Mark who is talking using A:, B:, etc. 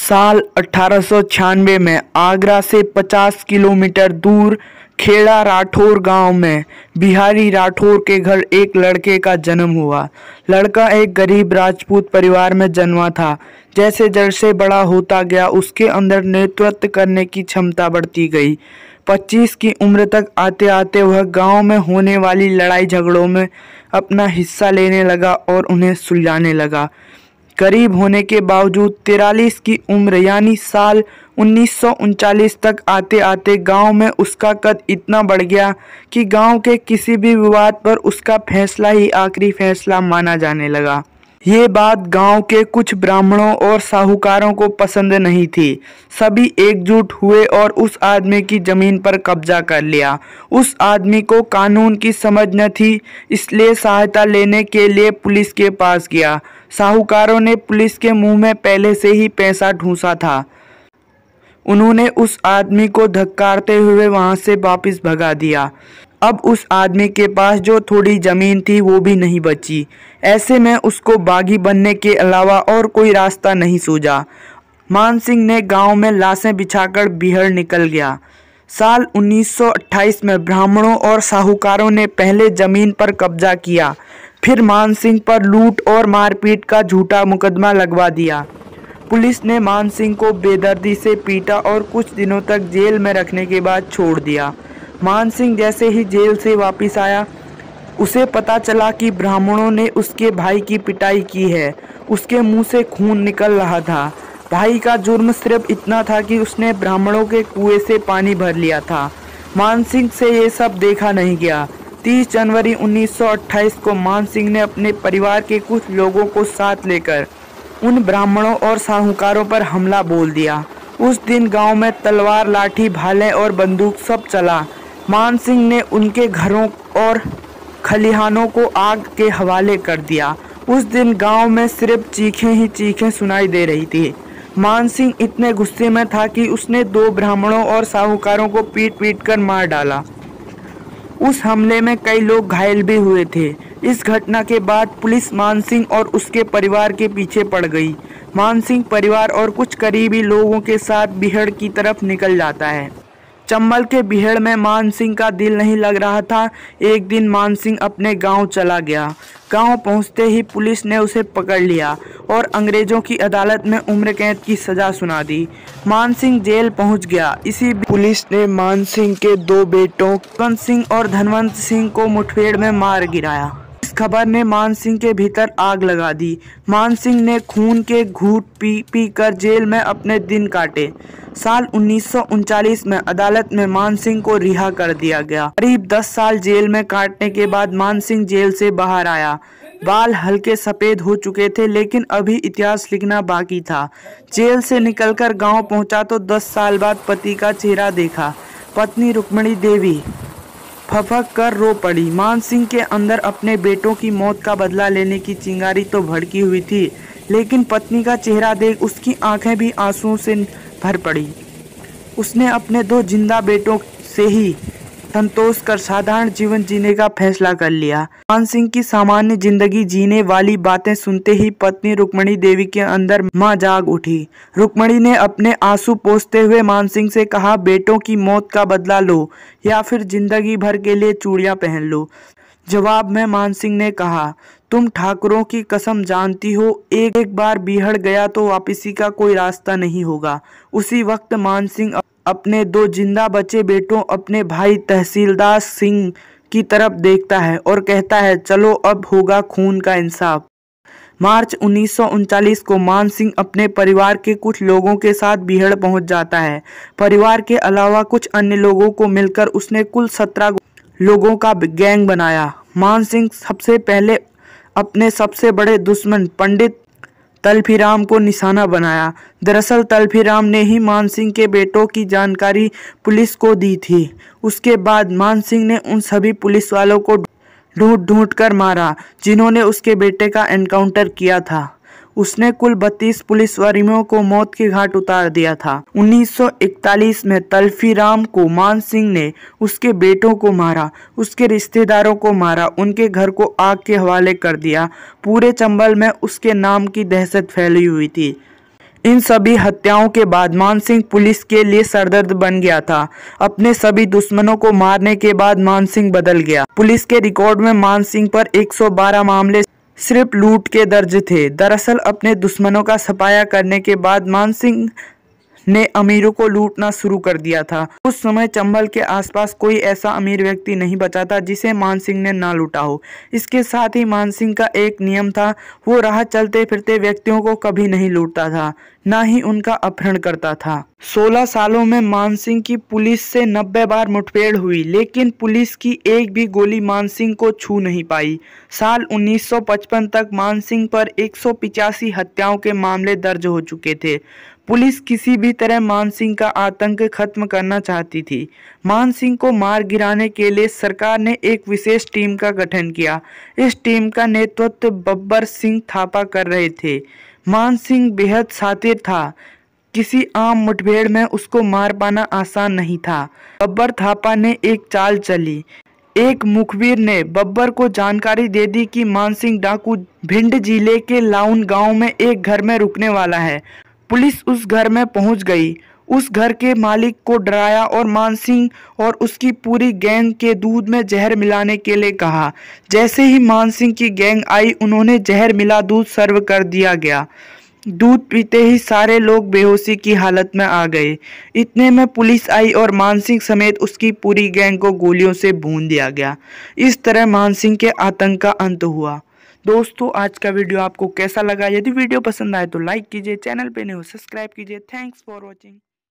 A: साल 1896 में आगरा से 50 किलोमीटर दूर खेड़ा राठौर गांव में बिहारी राठौर के घर एक लड़के का जन्म हुआ। लड़का एक गरीब राजपूत परिवार में जन्मा था। जैसे जैसे बड़ा होता गया उसके अंदर नेतृत्व करने की क्षमता बढ़ती गई। 25 की उम्र तक आते आते वह गांव में होने वाली लड़ाई झगड़ों में अपना हिस्सा लेने लगा और उन्हें सुलझाने लगा। गरीब होने के बावजूद 43 की उम्र यानी साल 1939 तक आते आते गांव में उसका कद इतना बढ़ गया कि गांव के किसी भी विवाद पर उसका फैसला ही आखिरी फैसला माना जाने लगा। ये बात गांव के कुछ ब्राह्मणों और साहूकारों को पसंद नहीं थी। सभी एकजुट हुए और उस आदमी की जमीन पर कब्जा कर लिया। उस आदमी को कानून की समझ न थी, इसलिए सहायता लेने के लिए पुलिस के पास गया। साहूकारों ने पुलिस के मुंह में पहले से ही पैसा ठूंसा था। उन्होंने उस आदमी को धक्कारते हुए वहां से वापस भगा दिया। अब उस आदमी के पास जो थोड़ी जमीन थी वो भी नहीं बची। ऐसे में उसको बागी बनने के अलावा और कोई रास्ता नहीं सूझा। मान सिंह ने गांव में लाशें बिछाकर बिहड़ निकल गया। साल 1928 में ब्राह्मणों और साहूकारों ने पहले जमीन पर कब्जा किया, फिर मान सिंह पर लूट और मारपीट का झूठा मुकदमा लगवा दिया। पुलिस ने मान सिंह को बेदर्दी से पीटा और कुछ दिनों तक जेल में रखने के बाद छोड़ दिया। मान सिंह जैसे ही जेल से वापस आया, उसे पता चला कि ब्राह्मणों ने उसके भाई की पिटाई की है। उसके मुंह से खून निकल रहा था। भाई का जुर्म सिर्फ इतना था कि उसने ब्राह्मणों के कुएं से पानी भर लिया था। मान सिंह से ये सब देखा नहीं गया। 30 जनवरी 1928 को मान सिंह ने अपने परिवार के कुछ लोगों को साथ लेकर उन ब्राह्मणों और साहूकारों पर हमला बोल दिया। उस दिन गांव में तलवार, लाठी, भाले और बंदूक सब चला। मान सिंह ने उनके घरों और खलिहानों को आग के हवाले कर दिया। उस दिन गांव में सिर्फ चीखें ही चीखें सुनाई दे रही थी। मान सिंह इतने गुस्से में था कि उसने 2 ब्राह्मणों और साहूकारों को पीट पीट कर मार डाला। उस हमले में कई लोग घायल भी हुए थे। इस घटना के बाद पुलिस मान सिंह और उसके परिवार के पीछे पड़ गई। मान सिंह परिवार और कुछ करीबी लोगों के साथ बिहड़ की तरफ निकल जाता है। चंबल के बिहड़ में मान सिंह का दिल नहीं लग रहा था। एक दिन मान सिंह अपने गांव चला गया। गांव पहुंचते ही पुलिस ने उसे पकड़ लिया और अंग्रेजों की अदालत में उम्र कैद की सजा सुना दी। मान सिंह जेल पहुंच गया। इसी पुलिस ने मान सिंह के 2 बेटों कुलवंत सिंह और धनवंत सिंह को मुठभेड़ में मार गिराया। इस खबर ने मान सिंह के भीतर आग लगा दी। मान सिंह ने खून के घूंट पी पी कर जेल में अपने दिन काटे। साल 1939 में अदालत में मान सिंह को रिहा कर दिया गया। करीब 10 साल जेल में काटने के बाद मान सिंह जेल से बाहर आया। बाल हल्के सफेद हो चुके थे, लेकिन अभी इतिहास लिखना बाकी था। जेल से निकलकर गांव पहुंचा तो 10 साल बाद पति का चेहरा देखा। पत्नी रुक्मणी देवी फफक कर रो पड़ी। मान सिंह के अंदर अपने बेटों की मौत का बदला लेने की चिंगारी तो भड़की हुई थी, लेकिन पत्नी का चेहरा देख उसकी आंखें भी आंसुओं से भर पड़ी। उसने अपने 2 जिंदा बेटों से ही संतोष कर साधारण जीवन जीने का फैसला कर लिया। मान सिंह की सामान्य जिंदगी जीने वाली बातें सुनते ही पत्नी रुक्मणी देवी के अंदर मां जाग उठी। रुक्मणी ने अपने आंसू पोंछते हुए मान सिंह से कहा, बेटों की मौत का बदला लो या फिर जिंदगी भर के लिए चूड़ियां पहन लो। जवाब में मान सिंह ने कहा, तुम ठाकुरों की कसम जानती हो, एक बार बिहड़ गया तो वापसी का कोई रास्ता नहीं होगा। उसी वक्त मान सिंह अपने 2 जिंदा बचे बेटों अपने भाई तहसीलदार सिंह की तरफ देखता है और कहता है, चलो अब होगा खून का इंसाफ। मार्च 1939 को मान सिंह अपने परिवार के कुछ लोगों के साथ बिहड़ पहुंच जाता है। परिवार के अलावा कुछ अन्य लोगों को मिलकर उसने कुल 17 लोगों का गैंग बनाया। मान सिंह सबसे पहले अपने सबसे बड़े दुश्मन पंडित तलफीराम को निशाना बनाया। दरअसल तलफीराम ने ही मान सिंह के बेटों की जानकारी पुलिस को दी थी। उसके बाद मान सिंह ने उन सभी पुलिस वालों को ढूंढ ढूंढ कर मारा जिन्होंने उसके बेटे का एनकाउंटर किया था। उसने कुल 32 पुलिसकर्मियों को मौत के घाट उतार दिया था। 1941 में तलफीराम को मान सिंह ने उसके बेटों को मारा, उसके रिश्तेदारों को मारा, उनके घर को आग के हवाले कर दिया। पूरे चंबल में उसके नाम की दहशत फैली हुई थी। इन सभी हत्याओं के बाद मान सिंह पुलिस के लिए सरदर्द बन गया था। अपने सभी दुश्मनों को मारने के बाद मान सिंह बदल गया। पुलिस के रिकॉर्ड में मान सिंह पर 112 मामले सिर्फ लूट के दर्ज थे। दरअसल अपने दुश्मनों का सफाया करने के बाद मान सिंह ने अमीरों को लूटना शुरू कर दिया था। उस समय चंबल के आसपास कोई ऐसा अमीर व्यक्ति नहीं बचा था जिसे मान सिंह ने ना लूटा हो। इसके साथ ही मान सिंह का एक नियम था, वो राह चलते फिरते व्यक्तियों को कभी नहीं लूटता था, ना ही उनका अपहरण करता था। 16 सालों में मान सिंह की पुलिस से 90 बार मुठभेड़ हुई, लेकिन पुलिस की एक भी गोली मान सिंह को छू नहीं पाई। साल 1955 तक मान सिंह पर 185 हत्याओं के मामले दर्ज हो चुके थे। पुलिस किसी भी तरह मान सिंह का आतंक खत्म करना चाहती थी। मान सिंह को मार गिराने के लिए सरकार ने एक विशेष टीम का गठन किया। इस टीम का नेतृत्व बब्बर सिंह थापा कर रहे थे। मान सिंह बेहद शातिर था। किसी आम मुठभेड़ में उसको मार पाना आसान नहीं था। बब्बर थापा ने एक चाल चली। एक मुखबिर ने बब्बर को जानकारी दे दी कि मान सिंह डाकू भिंड जिले के लाउन गांव में एक घर में रुकने वाला है। पुलिस उस घर में पहुंच गई। उस घर के मालिक को डराया और मान सिंह और उसकी पूरी गैंग के दूध में जहर मिलाने के लिए कहा। जैसे ही मान सिंह की गैंग आई, उन्होंने जहर मिला दूध सर्व कर दिया गया। दूध पीते ही सारे लोग बेहोशी की हालत में आ गए। इतने में पुलिस आई और मान सिंह समेत उसकी पूरी गैंग को गोलियों से भून दिया गया। इस तरह मान सिंह के आतंक का अंत हुआ। दोस्तों, आज का वीडियो आपको कैसा लगा? यदि वीडियो पसंद आए तो लाइक कीजिए, चैनल पे नए हो सब्सक्राइब कीजिए। Thanks for watching.